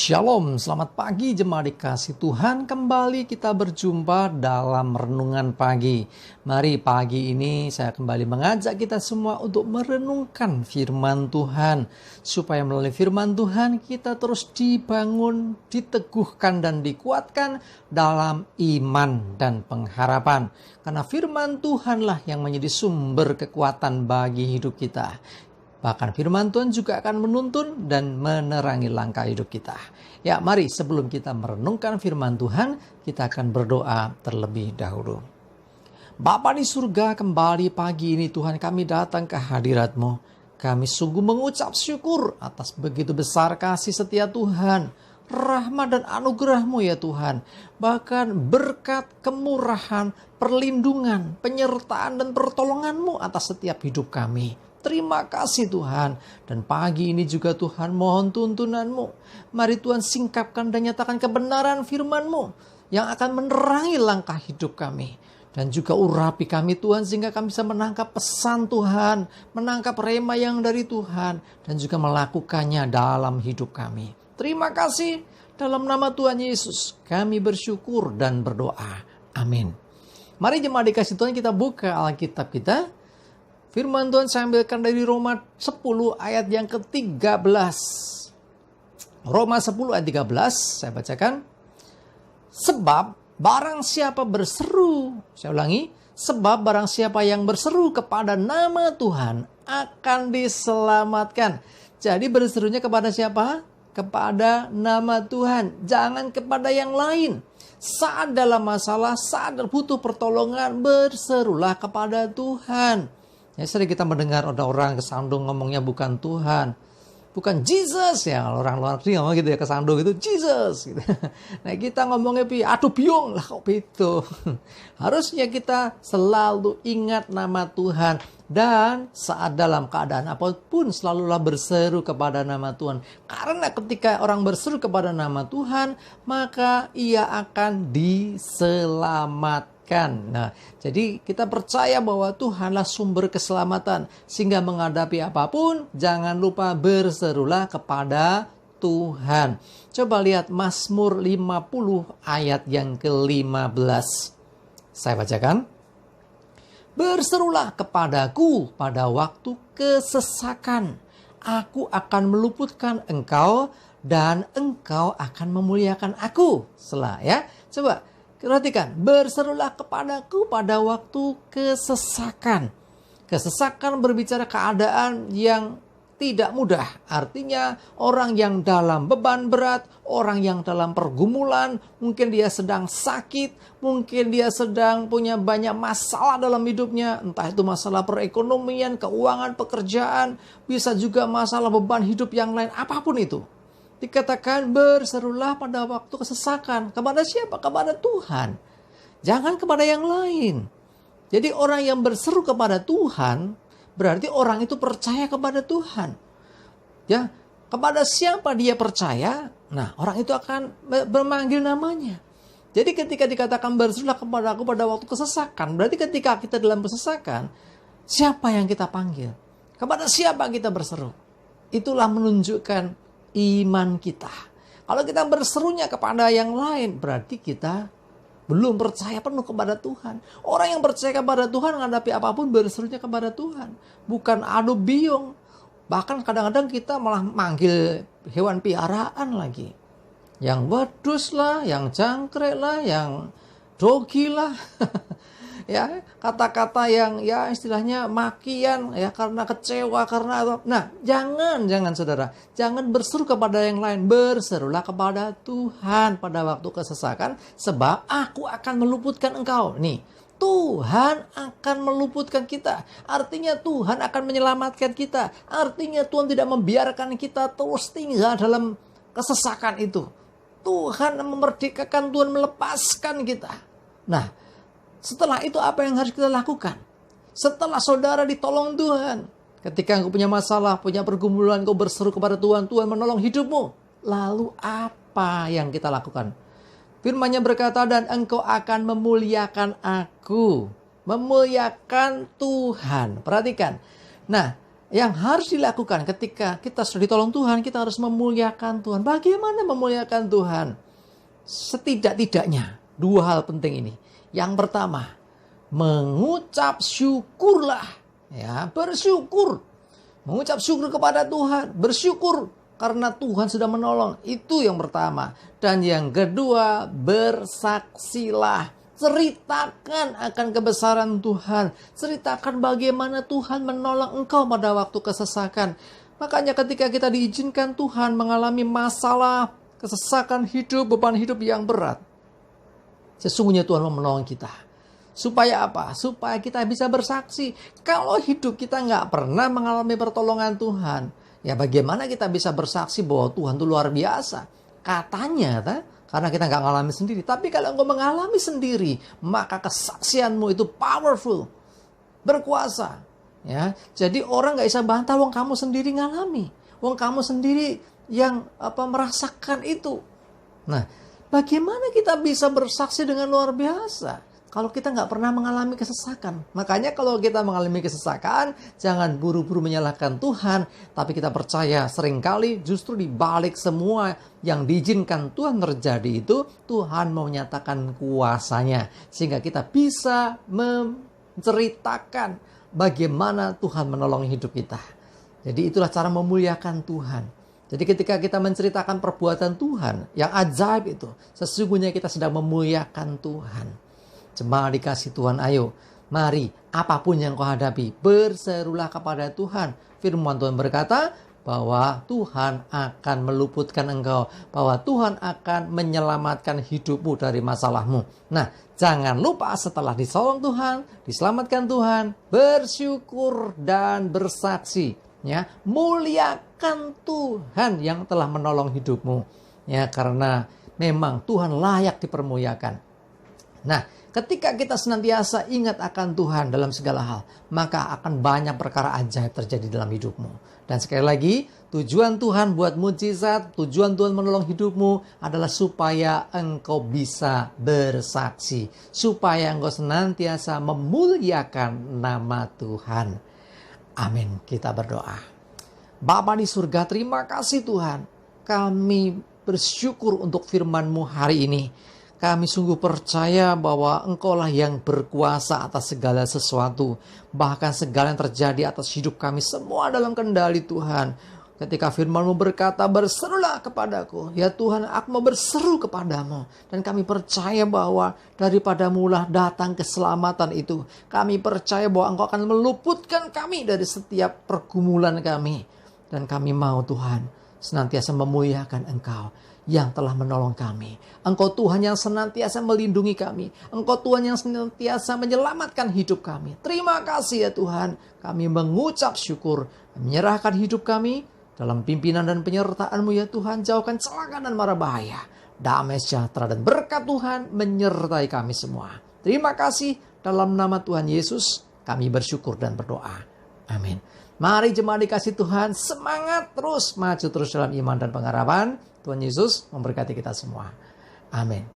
Shalom, selamat pagi jemaat dikasih Tuhan. Kembali kita berjumpa dalam renungan pagi. Mari pagi ini saya kembali mengajak kita semua untuk merenungkan firman Tuhan. Supaya melalui firman Tuhan kita terus dibangun, diteguhkan dan dikuatkan dalam iman dan pengharapan. Karena firman Tuhanlah yang menjadi sumber kekuatan bagi hidup kita. Bahkan firman Tuhan juga akan menuntun dan menerangi langkah hidup kita. Ya, mari sebelum kita merenungkan firman Tuhan, kita akan berdoa terlebih dahulu. Bapa di surga, kembali pagi ini Tuhan kami datang ke hadirat-Mu. Kami sungguh mengucap syukur atas begitu besar kasih setia Tuhan, rahmat dan anugerah-Mu ya Tuhan. Bahkan berkat, kemurahan, perlindungan, penyertaan dan pertolongan-Mu atas setiap hidup kami. Terima kasih Tuhan. Dan pagi ini juga Tuhan mohon tuntunan-Mu. Mari Tuhan singkapkan dan nyatakan kebenaran firman-Mu yang akan menerangi langkah hidup kami. Dan juga urapi kami Tuhan sehingga kami bisa menangkap pesan Tuhan. Menangkap rema yang dari Tuhan. Dan juga melakukannya dalam hidup kami. Terima kasih. Dalam nama Tuhan Yesus kami bersyukur dan berdoa. Amin. Mari jemaat dikasih Tuhan kita buka Alkitab kita. Firman Tuhan saya ambilkan dari Roma 10 ayat yang ke-13. Roma 10 ayat 13 saya bacakan. Sebab barang siapa berseru, saya ulangi, sebab barang siapa yang berseru kepada nama Tuhan akan diselamatkan. Jadi berserunya kepada siapa? Kepada nama Tuhan, jangan kepada yang lain. Saat dalam masalah, saat butuh pertolongan, berserulah kepada Tuhan. Ya, sering kita mendengar ada orang kesandung ngomongnya bukan Tuhan, bukan Jesus ya. Orang luar negeri ngomong gitu ya, kesandung itu Jesus gitu. Nah kita ngomongnya aduh biung lah kok itu. Harusnya kita selalu ingat nama Tuhan. Dan saat dalam keadaan apapun selalulah berseru kepada nama Tuhan. Karena ketika orang berseru kepada nama Tuhan, maka ia akan diselamatkan. Nah, jadi kita percaya bahwa Tuhanlah sumber keselamatan. Sehingga menghadapi apapun, jangan lupa berserulah kepada Tuhan. Coba lihat Mazmur 50 ayat yang ke-15. Saya bacakan. Berserulah kepadaku pada waktu kesesakan. Aku akan meluputkan engkau dan engkau akan memuliakan aku. Selah ya. Coba perhatikan, berserulah kepadaku pada waktu kesesakan. Kesesakan berbicara keadaan yang tidak mudah. Artinya orang yang dalam beban berat, orang yang dalam pergumulan, mungkin dia sedang sakit, mungkin dia sedang punya banyak masalah dalam hidupnya. Entah itu masalah perekonomian, keuangan, pekerjaan, bisa juga masalah beban hidup yang lain, apapun itu. Dikatakan berserulah pada waktu kesesakan. Kepada siapa? Kepada Tuhan. Jangan kepada yang lain. Jadi orang yang berseru kepada Tuhan, berarti orang itu percaya kepada Tuhan. Ya, kepada siapa dia percaya, nah orang itu akan memanggil namanya. Jadi ketika dikatakan berserulah kepada aku pada waktu kesesakan, berarti ketika kita dalam kesesakan, siapa yang kita panggil? Kepada siapa kita berseru? Itulah menunjukkan iman kita. Kalau kita berserunya kepada yang lain, berarti kita belum percaya penuh kepada Tuhan. Orang yang percaya kepada Tuhan menghadapi apapun berserunya kepada Tuhan. Bukan adu biung. Bahkan kadang-kadang kita malah manggil hewan piaraan lagi. Yang wedus lah, yang jangkrik lah, yang dogi lah. Ya, kata-kata yang ya istilahnya makian ya karena kecewa karena nah, jangan saudara, jangan berseru kepada yang lain, berserulah kepada Tuhan pada waktu kesesakan, sebab aku akan meluputkan engkau. Nih, Tuhan akan meluputkan kita. Artinya Tuhan akan menyelamatkan kita. Artinya Tuhan tidak membiarkan kita terus tinggal dalam kesesakan itu. Tuhan memerdekakan, Tuhan melepaskan kita. Nah, setelah itu apa yang harus kita lakukan? Setelah saudara ditolong Tuhan. Ketika engkau punya masalah, punya pergumulan, engkau berseru kepada Tuhan, Tuhan menolong hidupmu. Lalu apa yang kita lakukan? Firman-Nya berkata, dan engkau akan memuliakan aku. Memuliakan Tuhan. Perhatikan. Nah, yang harus dilakukan ketika kita sudah ditolong Tuhan, kita harus memuliakan Tuhan. Bagaimana memuliakan Tuhan? Setidak-tidaknya dua hal penting ini. Yang pertama, mengucap syukurlah. Ya, bersyukur. Mengucap syukur kepada Tuhan. Bersyukur karena Tuhan sudah menolong. Itu yang pertama. Dan yang kedua, bersaksilah. Ceritakan akan kebesaran Tuhan. Ceritakan bagaimana Tuhan menolong engkau pada waktu kesesakan. Makanya ketika kita diizinkan Tuhan mengalami masalah, kesesakan hidup, beban hidup yang berat, sesungguhnya Tuhan mau menolong kita. Supaya apa? Supaya kita bisa bersaksi. Kalau hidup kita nggak pernah mengalami pertolongan Tuhan, ya bagaimana kita bisa bersaksi bahwa Tuhan itu luar biasa? Katanya, karena kita nggak mengalami sendiri. Tapi kalau engkau mengalami sendiri, maka kesaksianmu itu powerful, berkuasa. Ya, jadi orang nggak bisa bantah, wong kamu sendiri ngalami, wong kamu sendiri yang merasakan itu. Nah, bagaimana kita bisa bersaksi dengan luar biasa kalau kita nggak pernah mengalami kesesakan? Makanya kalau kita mengalami kesesakan, jangan buru-buru menyalahkan Tuhan. Tapi kita percaya seringkali justru di balik semua yang diizinkan Tuhan terjadi itu, Tuhan mau menyatakan kuasanya. Sehingga kita bisa menceritakan bagaimana Tuhan menolong hidup kita. Jadi itulah cara memuliakan Tuhan. Jadi ketika kita menceritakan perbuatan Tuhan yang ajaib itu, sesungguhnya kita sedang memuliakan Tuhan. Jemaat dikasih Tuhan, ayo, mari apapun yang kau hadapi, berserulah kepada Tuhan. Firman Tuhan berkata bahwa Tuhan akan meluputkan engkau, bahwa Tuhan akan menyelamatkan hidupmu dari masalahmu. Nah, jangan lupa setelah ditolong Tuhan, diselamatkan Tuhan, bersyukur dan bersaksi. Ya, muliakan Tuhan yang telah menolong hidupmu. Ya, karena memang Tuhan layak dipermuliakan. Nah, ketika kita senantiasa ingat akan Tuhan dalam segala hal, maka akan banyak perkara ajaib terjadi dalam hidupmu. Dan sekali lagi, tujuan Tuhan buat mujizat, tujuan Tuhan menolong hidupmu adalah supaya engkau bisa bersaksi. Supaya engkau senantiasa memuliakan nama Tuhan. Amin. Kita berdoa. Bapa di surga, terima kasih Tuhan. Kami bersyukur untuk firman-Mu hari ini. Kami sungguh percaya bahwa Engkaulah yang berkuasa atas segala sesuatu. Bahkan segala yang terjadi atas hidup kami semua dalam kendali Tuhan. Ketika firman-Mu berkata, berserulah kepadaku. Ya Tuhan, aku mau berseru kepadamu. Dan kami percaya bahwa daripadamu lah datang keselamatan itu. Kami percaya bahwa Engkau akan meluputkan kami dari setiap pergumulan kami. Dan kami mau Tuhan senantiasa memuliakan Engkau yang telah menolong kami. Engkau Tuhan yang senantiasa melindungi kami. Engkau Tuhan yang senantiasa menyelamatkan hidup kami. Terima kasih ya Tuhan. Kami mengucap syukur, menyerahkan hidup kami dalam pimpinan dan penyertaan-Mu ya Tuhan. Jauhkan celaka dan mara bahaya. Damai sejahtera dan berkat Tuhan menyertai kami semua. Terima kasih, dalam nama Tuhan Yesus kami bersyukur dan berdoa. Amin. Mari jemaat dikasih Tuhan, semangat terus, maju terus dalam iman dan pengharapan. Tuhan Yesus memberkati kita semua. Amin.